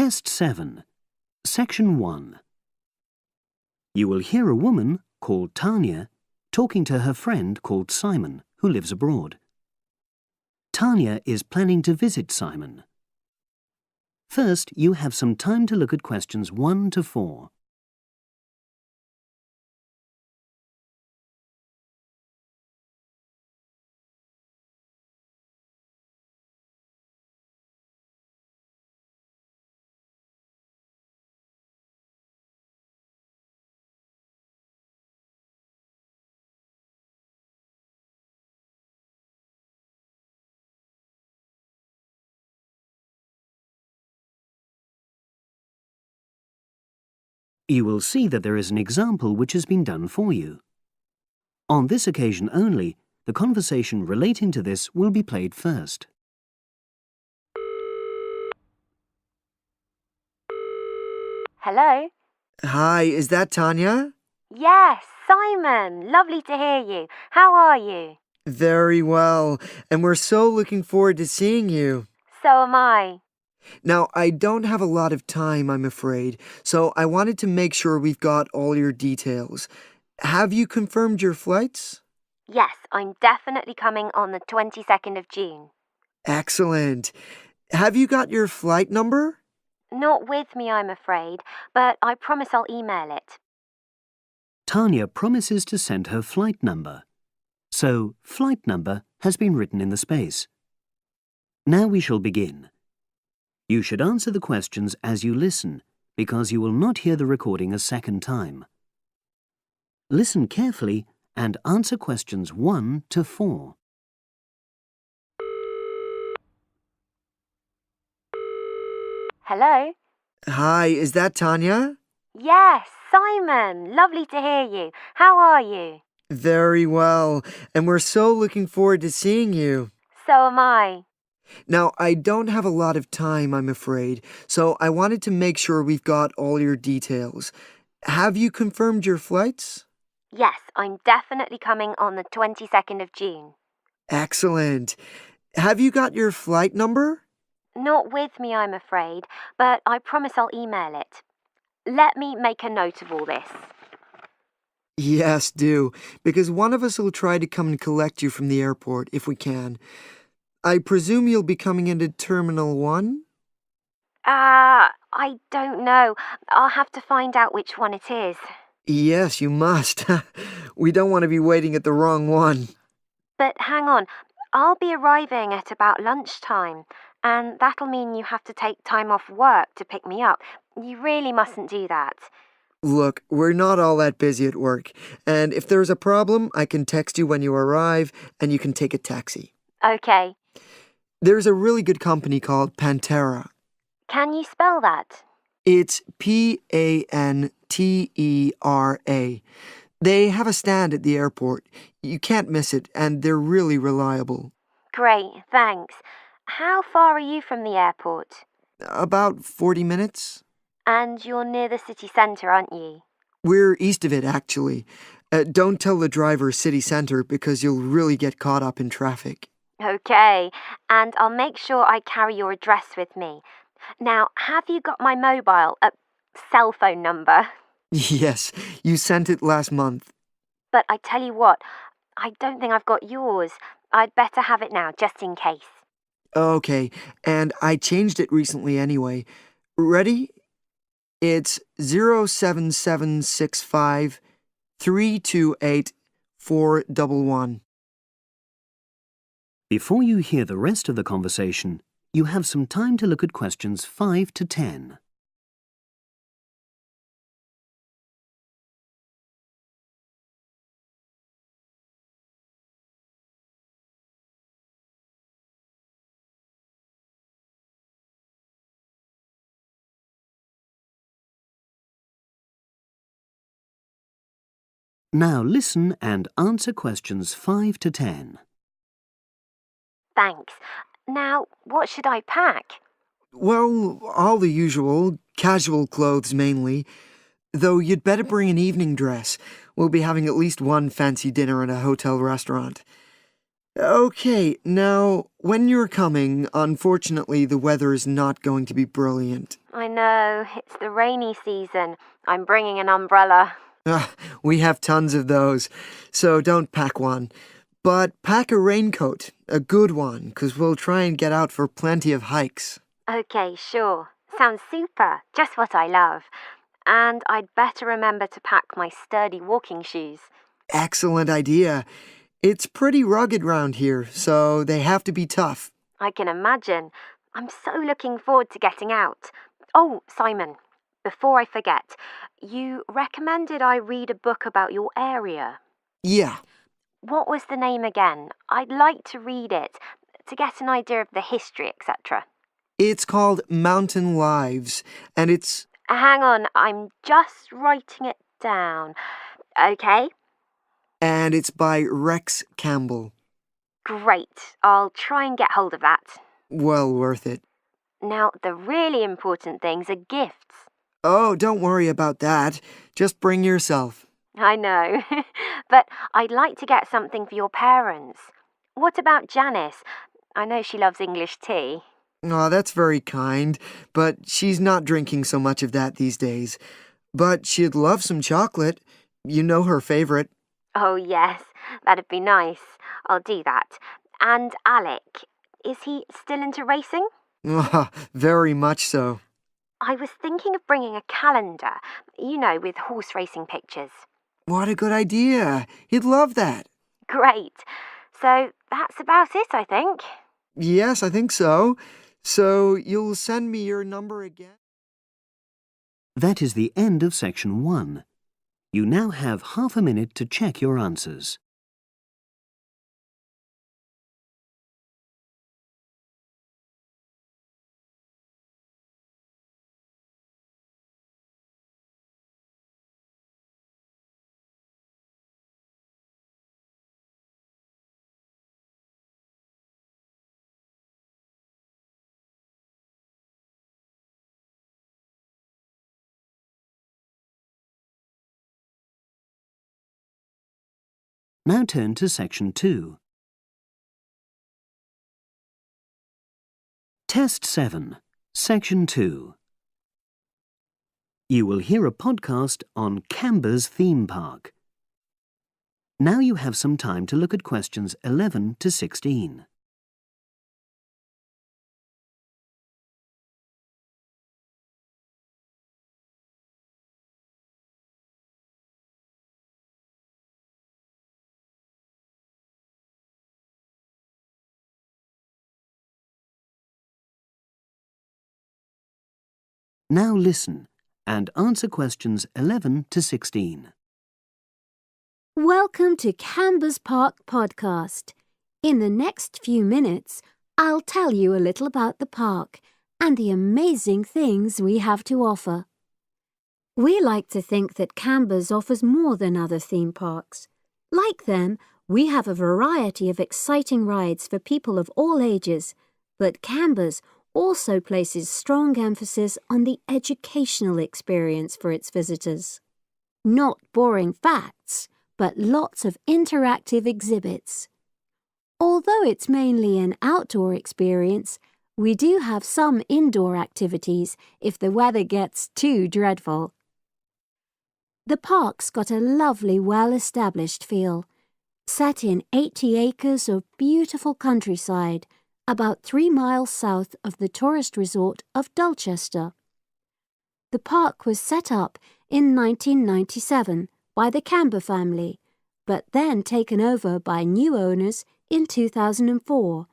Test 7, Section 1. You will hear a woman called Tanya talking to her friend called Simon, who lives abroad. Tanya is planning to visit Simon. First, you have some time to look at questions 1 to 4. You will see that there is an example which has been done for you. On this occasion only, the conversation relating to this will be played first. Hello? Hi, is that Tanya? Yes, Simon. Lovely to hear you. How are you? Very well, and we're so looking forward to seeing you. So am I. Now, I don't have a lot of time, I'm afraid, so I wanted to make sure we've got all your details. Have you confirmed your flights? Yes, I'm definitely coming on the 22nd of June. Excellent. Have you got your flight number? Not with me, I'm afraid, but I promise I'll email it. Tanya promises to send her flight number. So, flight number has been written in the space. Now we shall begin. You should answer the questions as you listen, because you will not hear the recording a second time. Listen carefully and answer questions 1 to 4. Hello? Hi, is that Tanya? Yes, Simon. Lovely to hear you. How are you? Very well, and we're so looking forward to seeing you. So am I. Now, I don't have a lot of time, I'm afraid, so I wanted to make sure we've got all your details. Have you confirmed your flights? Yes, I'm definitely coming on the 22nd of June. Excellent. Have you got your flight number? Not with me, I'm afraid, but I promise I'll email it. Let me make a note of all this. Yes, do, because one of us will try to come and collect you from the airport if we can. I presume you'll be coming into Terminal 1? I don't know. I'll have to find out which one it is. Yes, you must. We don't want to be waiting at the wrong one. But hang on, I'll be arriving at about lunchtime, and that'll mean you have to take time off work to pick me up. You really mustn't do that. Look, we're not all that busy at work, and if there's a problem, I can text you when you arrive, and you can take a taxi. Okay. There's a really good company called Pantera. Can you spell that? It's Pantera. They have a stand at the airport. You can't miss it, and they're really reliable. Great, thanks. How far are you from the airport? About 40 minutes. And you're near the city centre, aren't you? We're east of it, actually. Don't tell the driver city centre because you'll really get caught up in traffic. Okay, and I'll make sure I carry your address with me. Now, have you got my mobile, cell phone number? Yes, you sent it last month. But I tell you what, I don't think I've got yours. I'd better have it now, just in case. Okay, and I changed it recently anyway. Ready? It's 07765 328 411. Before you hear the rest of the conversation, you have some time to look at questions 5 to 10. Now listen and answer questions 5 to 10. Thanks. Now, what should I pack? Well, all the usual, casual clothes mainly. Though you'd better bring an evening dress. We'll be having at least one fancy dinner in a hotel restaurant. Okay, now, when you're coming, unfortunately, the weather is not going to be brilliant. I know, it's the rainy season. I'm bringing an umbrella. Ah, we have tons of those, so don't pack one. But pack a raincoat, a good one, 'cause we'll try and get out for plenty of hikes. Okay, sure. Sounds super. Just what I love. And I'd better remember to pack my sturdy walking shoes. Excellent idea. It's pretty rugged round here, so they have to be tough. I can imagine. I'm so looking forward to getting out. Oh, Simon, before I forget, you recommended I read a book about your area. Yeah, What was the name again? I'd like to read it to get an idea of the history, etc. it's called Mountain Lives, and it's... Hang on, I'm just writing it down. Okay, and it's by Rex Campbell. great. I'll try and get hold of that. Well worth it. Now, the really important things are gifts. Oh, don't worry about that. Just bring yourself. I know, but I'd like to get something for your parents. What about Janice? I know she loves English tea. Oh, that's very kind, but she's not drinking so much of that these days. But she'd love some chocolate. You know her favorite. Oh, yes, that'd be nice. I'll do that. And Alec, is he still into racing? Ah, very much so. I was thinking of bringing a calendar, with horse racing pictures. What a good idea. He'd love that. Great. So that's about it, I think. Yes, I think so. So you'll send me your number again? That is the end of section 1. You now have half a minute to check your answers. Now turn to section 2. Test 7, section 2. You will hear a podcast on Canberra's theme park. Now you have some time to look at questions 11 to 16. Now listen and answer questions 11 to 16. Welcome to Canberra's Park podcast. In the next few minutes, I'll tell you a little about the park and the amazing things we have to offer. We like to think that Canberra's offers more than other theme parks. Like them, we have a variety of exciting rides for people of all ages, but Canberra's also places strong emphasis on the educational experience for its visitors. Not boring facts, but lots of interactive exhibits. Although it's mainly an outdoor experience, we do have some indoor activities if the weather gets too dreadful. The park's got a lovely, well-established feel, set in 80 acres of beautiful countryside, about 3 miles south of the tourist resort of Dulchester. The park was set up in 1997 by the Camber family, but then taken over by new owners in 2004,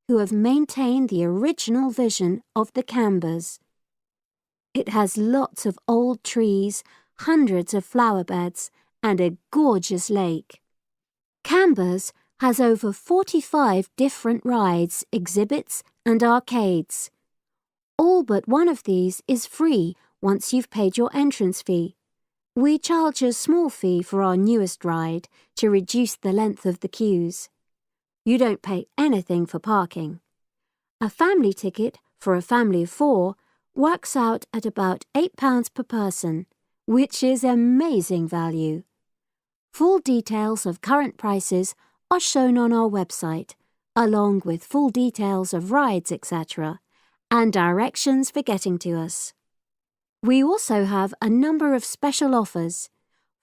who have maintained the original vision of the Cambers. It has lots of old trees, hundreds of flower beds, and a gorgeous lake. Cambers has over 45 different rides, exhibits, and arcades. All but one of these is free once you've paid your entrance fee. We charge a small fee for our newest ride to reduce the length of the queues. You don't pay anything for parking. A family ticket for a family of 4 works out at about £8 per person, which is amazing value. Full details of current prices are shown on our website, along with full details of rides, etc., and directions for getting to us. We also have a number of special offers.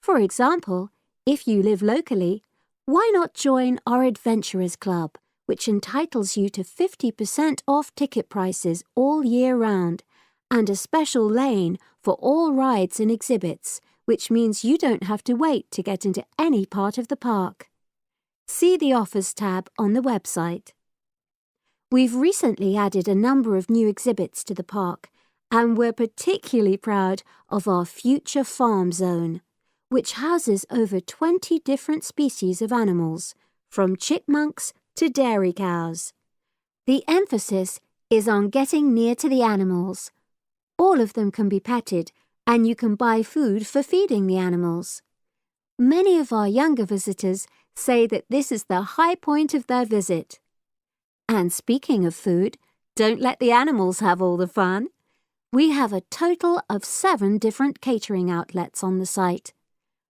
For example, if you live locally, why not join our Adventurers Club, which entitles you to 50% off ticket prices all year round, and a special lane for all rides and exhibits, which means you don't have to wait to get into any part of the park. See the Offers tab on the website. We've recently added a number of new exhibits to the park, and we're particularly proud of our Future Farm Zone, which houses over 20 different species of animals, from chipmunks to dairy cows. The emphasis is on getting near to the animals. All of them can be petted, and you can buy food for feeding the animals. Many of our younger visitors say that this is the high point of their visit. And speaking of food, don't let the animals have all the fun. We have a total of 7 different catering outlets on the site.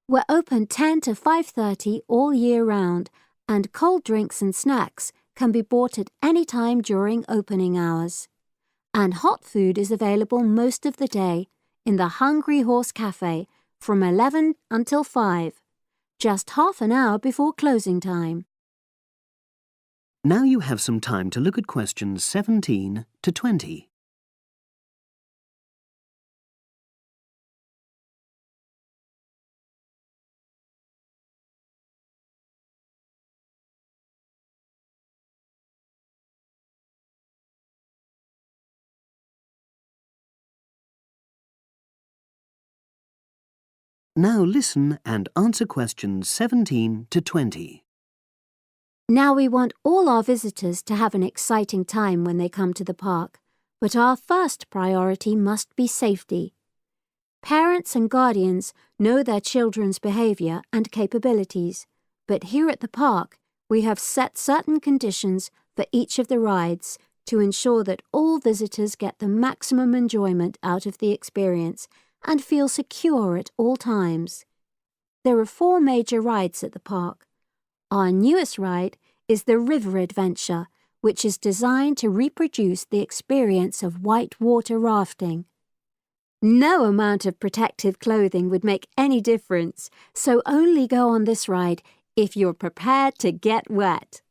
We're open 10 to 5:30 all year round, and cold drinks and snacks can be bought at any time during opening hours. And hot food is available most of the day in the Hungry Horse Cafe from 11 until 5, just half an hour before closing time. Now you have some time to look at questions 17 to 20. Now listen and answer questions 17 to 20. Now we want all our visitors to have an exciting time when they come to the park, but our first priority must be safety. Parents and guardians know their children's behaviour and capabilities, but here at the park we have set certain conditions for each of the rides to ensure that all visitors get the maximum enjoyment out of the experience and feel secure at all times. There are 4 major rides at the park. Our newest ride is the River Adventure, which is designed to reproduce the experience of whitewater rafting. No amount of protective clothing would make any difference, so only go on this ride if you're prepared to get wet.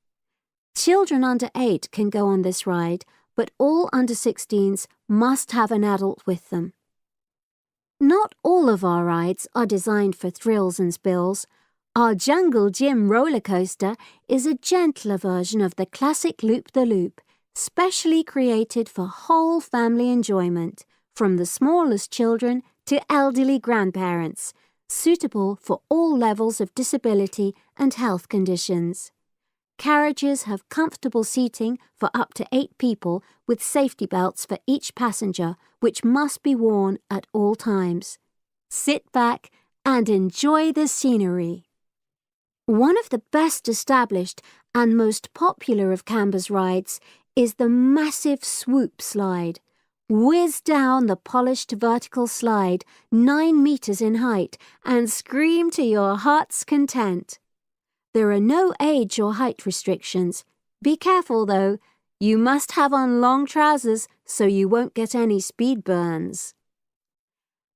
Children under 8 can go on this ride, but all under 16s must have an adult with them. Not all of our rides are designed for thrills and spills. Our Jungle Gym roller coaster is a gentler version of the classic Loop-the-Loop, specially created for whole family enjoyment, from the smallest children to elderly grandparents, suitable for all levels of disability and health conditions. Carriages have comfortable seating for up to 8 people with safety belts for each passenger, which must be worn at all times. Sit back and enjoy the scenery. One of the best established and most popular of Canberra's rides is the massive swoop slide. Whiz down the polished vertical slide 9 meters in height and scream to your heart's content. There are no age or height restrictions. Be careful though, you must have on long trousers so you won't get any speed burns.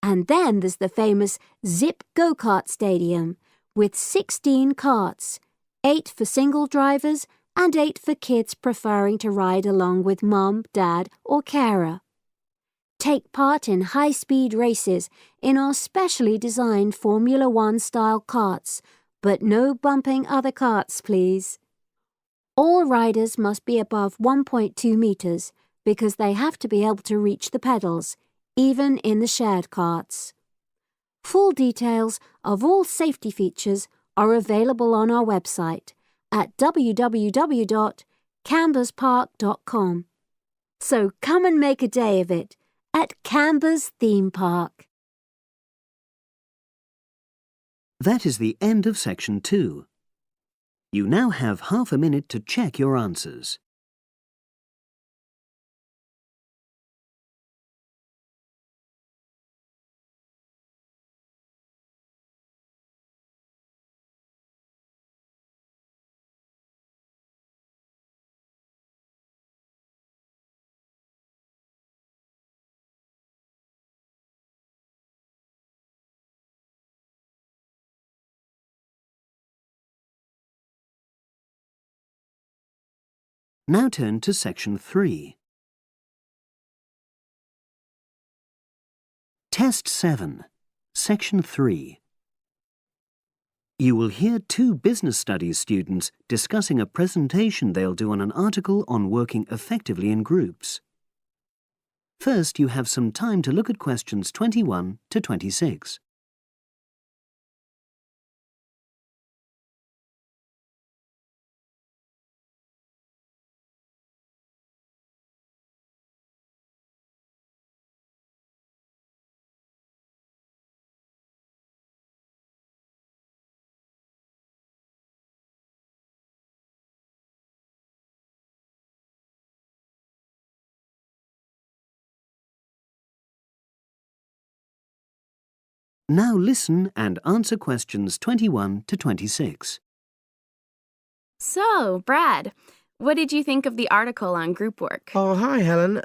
And then there's the famous Zip Go-Kart Stadium with 16 karts, 8 for single drivers and 8 for kids preferring to ride along with mum, dad or carer. Take part in high-speed races in our specially designed Formula 1 style karts, but no bumping other karts, please. All riders must be above 1.2 meters because they have to be able to reach the pedals, even in the shared karts. Full details of all safety features are available on our website at www.camberspark.com. So come and make a day of it at Canberra's theme park. That is the end of section 2. You now have half a minute to check your answers. Now turn to Section 3. Test 7, Section 3. You will hear two business studies students discussing a presentation they'll do on an article on working effectively in groups. First, you have some time to look at questions 21 to 26. Now listen and answer questions 21 to 26. So, Brad, what did you think of the article on group work? Oh, hi, Helen.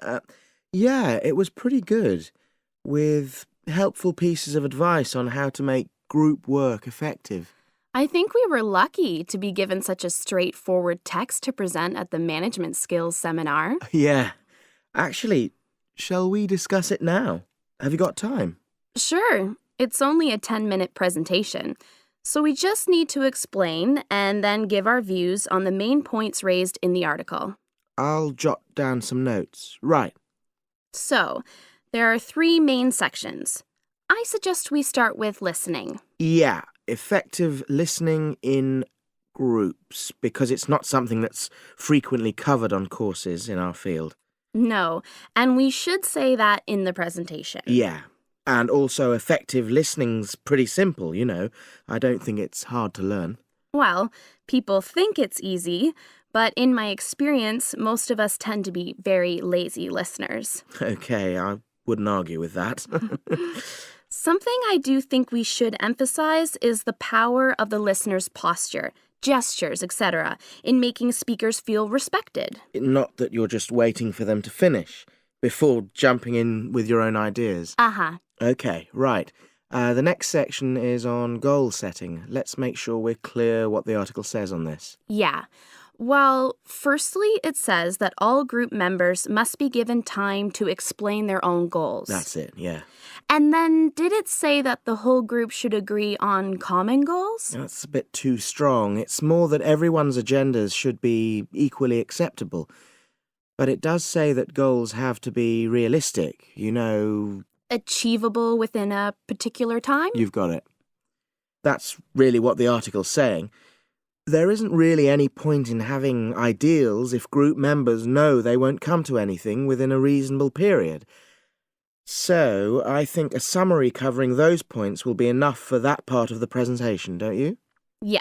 Yeah, it was pretty good, with helpful pieces of advice on how to make group work effective. I think we were lucky to be given such a straightforward text to present at the management skills seminar. Yeah. Actually, shall we discuss it now? Have you got time? Sure, it's only a 10-minute presentation, so we just need to explain and then give our views on the main points raised in the article. I'll jot down some notes. Right. So, there are 3 main sections. I suggest we start with listening. Yeah, effective listening in groups, because it's not something that's frequently covered on courses in our field. No, and we should say that in the presentation. Yeah. And also effective listening's pretty simple, you know. I don't think it's hard to learn. Well, people think it's easy, but in my experience, most of us tend to be very lazy listeners. Okay, I wouldn't argue with that. Something I do think we should emphasize is the power of the listener's posture, gestures, etc., in making speakers feel respected. Not that you're just waiting for them to finish before jumping in with your own ideas. Uh-huh. Okay, right. The next section is on goal setting. Let's make sure we're clear what the article says on this. Yeah. Well, firstly, it says that all group members must be given time to explain their own goals. That's it, yeah. And then did it say that the whole group should agree on common goals? That's a bit too strong. It's more that everyone's agendas should be equally acceptable. But it does say that goals have to be realistic, you know. Achievable within a particular time? You've got it. That's really what the article's saying. There isn't really any point in having ideals if group members know they won't come to anything within a reasonable period. So, I think a summary covering those points will be enough for that part of the presentation, don't you? Yeah.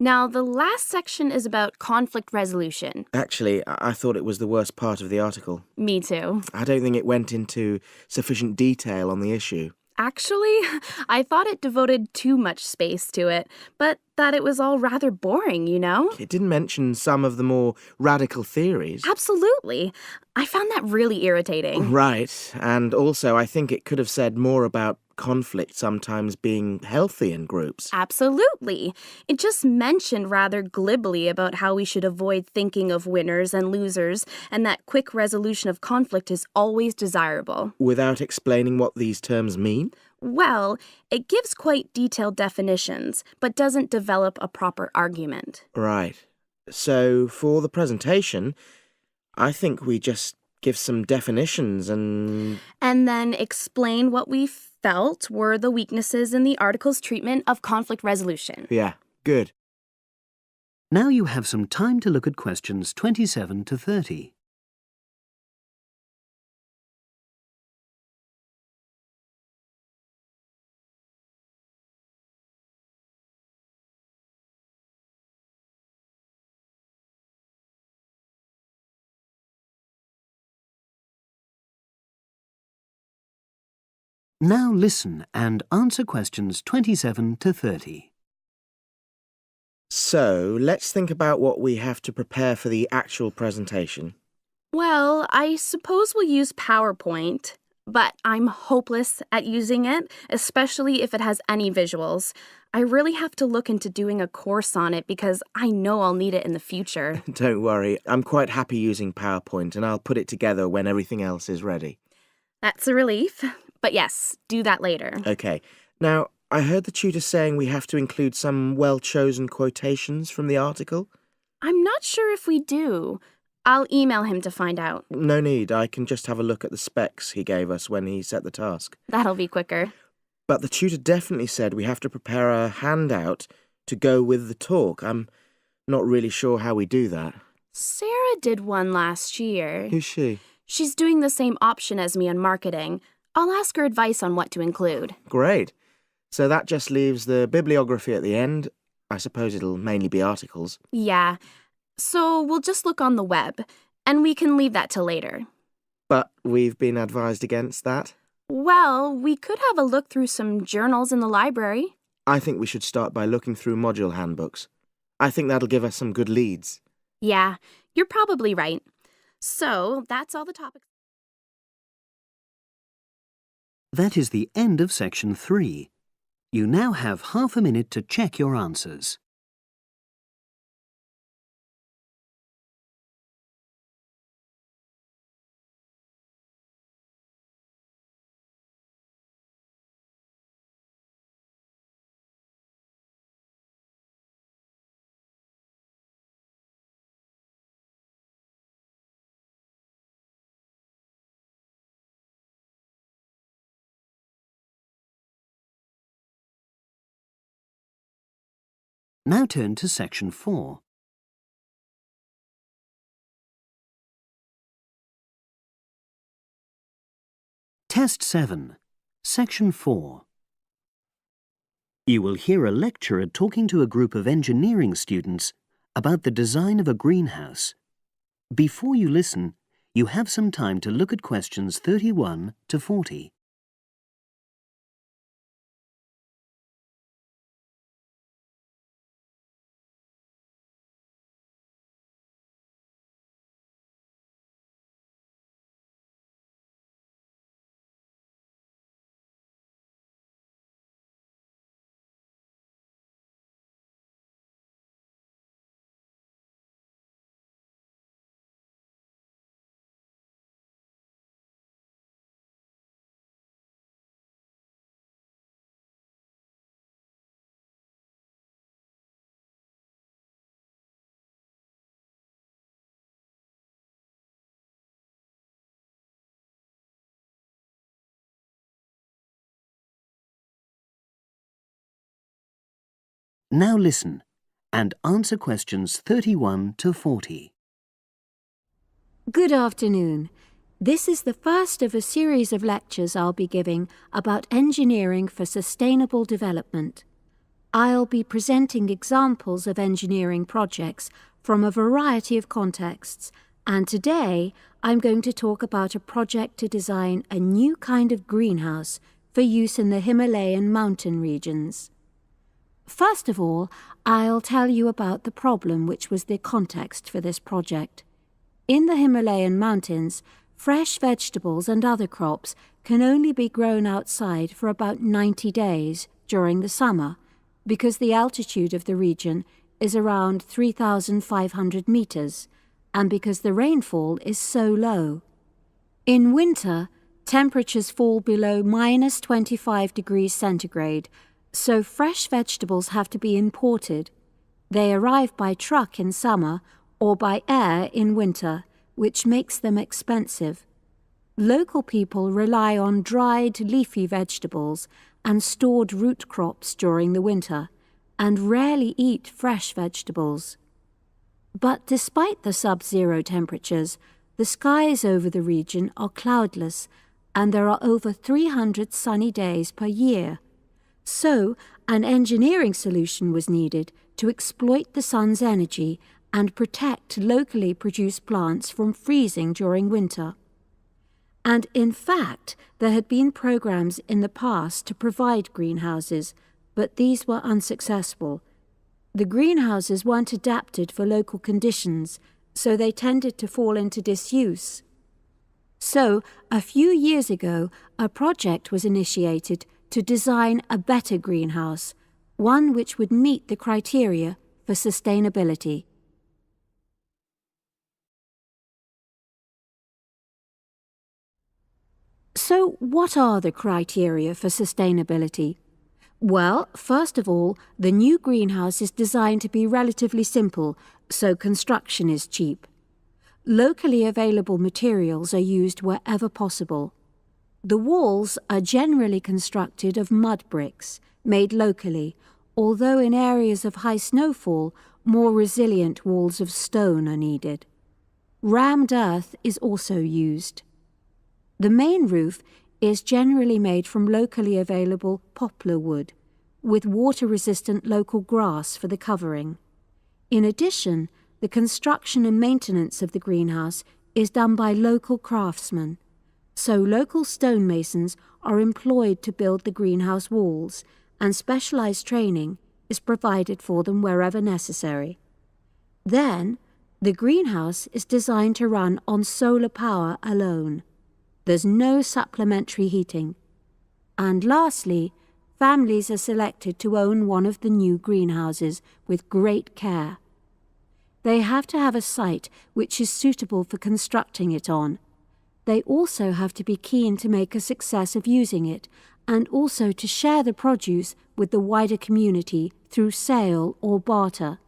Now, the last section is about conflict resolution. Actually, I thought it was the worst part of the article. Me too. I don't think it went into sufficient detail on the issue. Actually, I thought it devoted too much space to it, but that it was all rather boring, you know? It didn't mention some of the more radical theories. Absolutely. I found that really irritating. Right, and also I think it could have said more about conflict sometimes being healthy in groups. Absolutely. It just mentioned rather glibly about how we should avoid thinking of winners and losers, and that quick resolution of conflict is always desirable. Without explaining what these terms mean? Well, it gives quite detailed definitions, but doesn't develop a proper argument. Right. So, for the presentation, I think we just give some definitions and then explain what we felt were the weaknesses in the article's treatment of conflict resolution. Yeah, good. Now you have some time to look at questions 27 to 30. Now listen and answer questions 27 to 30. So, let's think about what we have to prepare for the actual presentation. Well, I suppose we'll use PowerPoint, but I'm hopeless at using it, especially if it has any visuals. I really have to look into doing a course on it because I know I'll need it in the future. Don't worry, I'm quite happy using PowerPoint and I'll put it together when everything else is ready. That's a relief. But yes, do that later. Okay. Now, I heard the tutor saying we have to include some well-chosen quotations from the article. I'm not sure if we do. I'll email him to find out. No need, I can just have a look at the specs he gave us when he set the task. That'll be quicker. But the tutor definitely said we have to prepare a handout to go with the talk. I'm not really sure how we do that. Sarah did one last year. Who's she? She's doing the same option as me on marketing. I'll ask her advice on what to include. Great. So that just leaves the bibliography at the end. I suppose it'll mainly be articles. Yeah. So we'll just look on the web, and we can leave that till later. But we've been advised against that. Well, we could have a look through some journals in the library. I think we should start by looking through module handbooks. I think that'll give us some good leads. Yeah, you're probably right. So that's all the topics. That is the end of section 3. You now have half a minute to check your answers. Now turn to section 4. Test 7, section 4. You will hear a lecturer talking to a group of engineering students about the design of a greenhouse. Before you listen, you have some time to look at questions 31 to 40. Now listen and answer questions 31 to 40. Good afternoon. This is the first of a series of lectures I'll be giving about engineering for sustainable development. I'll be presenting examples of engineering projects from a variety of contexts, and today I'm going to talk about a project to design a new kind of greenhouse for use in the Himalayan mountain regions. First of all, I'll tell you about the problem which was the context for this project. In the Himalayan mountains, fresh vegetables and other crops can only be grown outside for about 90 days during the summer because the altitude of the region is around 3,500 meters and because the rainfall is so low. In winter, temperatures fall below minus 25 degrees centigrade, so fresh vegetables have to be imported. They arrive by truck in summer or by air in winter, which makes them expensive. Local people rely on dried leafy vegetables and stored root crops during the winter, and rarely eat fresh vegetables. But despite the sub-zero temperatures, the skies over the region are cloudless, and there are over 300 sunny days per year. So, an engineering solution was needed to exploit the sun's energy and protect locally produced plants from freezing during winter. And in fact, there had been programs in the past to provide greenhouses, but these were unsuccessful. The greenhouses weren't adapted for local conditions, so they tended to fall into disuse. So, a few years ago, a project was initiated to design a better greenhouse, one which would meet the criteria for sustainability. So, what are the criteria for sustainability? Well, first of all, the new greenhouse is designed to be relatively simple, so construction is cheap. Locally available materials are used wherever possible. The walls are generally constructed of mud bricks, made locally, although in areas of high snowfall, more resilient walls of stone are needed. Rammed earth is also used. The main roof is generally made from locally available poplar wood, with water-resistant local grass for the covering. In addition, the construction and maintenance of the greenhouse is done by local craftsmen, so local stonemasons are employed to build the greenhouse walls, and specialised training is provided for them wherever necessary. Then, the greenhouse is designed to run on solar power alone. There's no supplementary heating. And lastly, families are selected to own one of the new greenhouses with great care. They have to have a site which is suitable for constructing it on. They also have to be keen to make a success of using it, and also to share the produce with the wider community through sale or barter.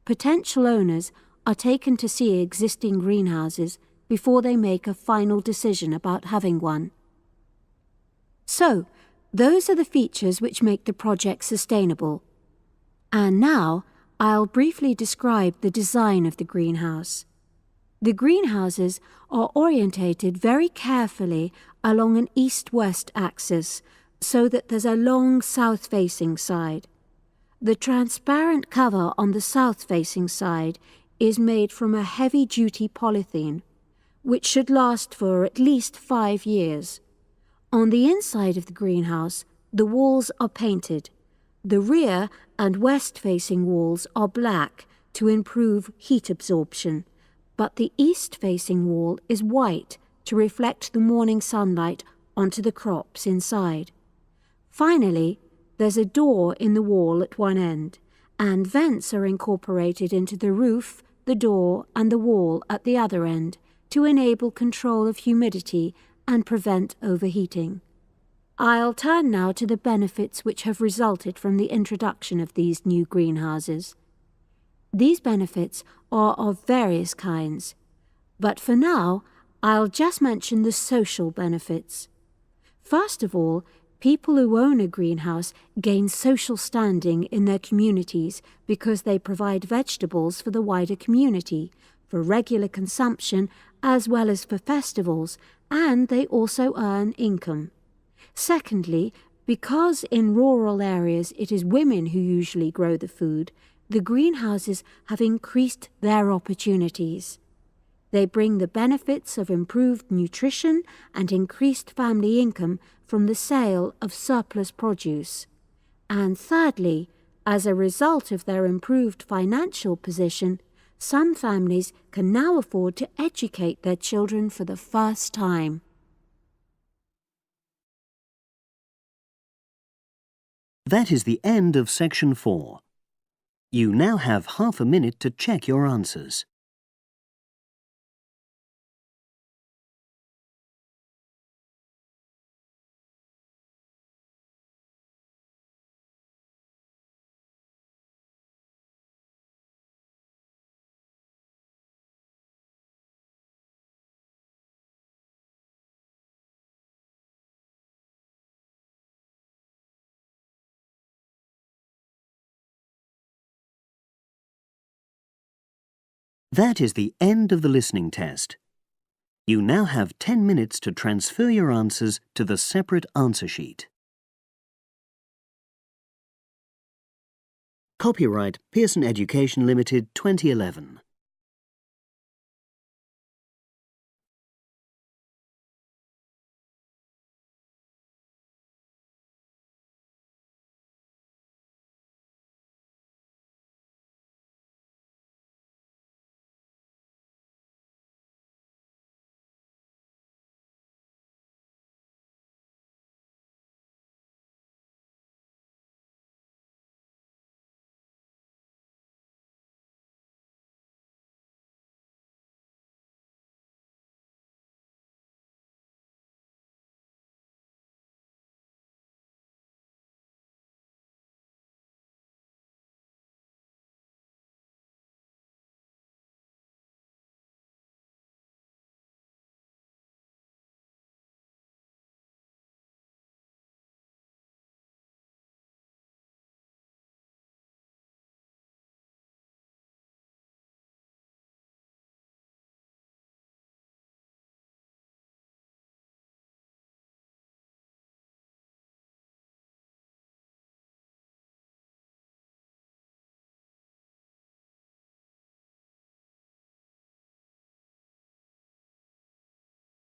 Potential owners are taken to see existing greenhouses before they make a final decision about having one. So, those are the features which make the project sustainable. And now, I'll briefly describe the design of the greenhouse. The greenhouses are orientated very carefully along an east-west axis, so that there's a long south-facing side. The transparent cover on the south-facing side is made from a heavy-duty polythene, which should last for at least 5 years. On the inside of the greenhouse, the walls are painted. The rear and west-facing walls are black to improve heat absorption, but the east-facing wall is white to reflect the morning sunlight onto the crops inside. Finally, there's a door in the wall at one end, and vents are incorporated into the roof, the door, and the wall at the other end to enable control of humidity and prevent overheating. I'll turn now to the benefits which have resulted from the introduction of these new greenhouses. These benefits are of various kinds, but for now, I'll just mention the social benefits. First of all, people who own a greenhouse gain social standing in their communities because they provide vegetables for the wider community, for regular consumption as well as for festivals, and they also earn income. Secondly, because in rural areas it is women who usually grow the food, the greenhouses have increased their opportunities. They bring the benefits of improved nutrition and increased family income from the sale of surplus produce. And thirdly, as a result of their improved financial position, some families can now afford to educate their children for the first time. That is the end of section 4. You now have half a minute to check your answers. That is the end of the listening test. You now have 10 minutes to transfer your answers to the separate answer sheet. Copyright Pearson Education Limited 2011.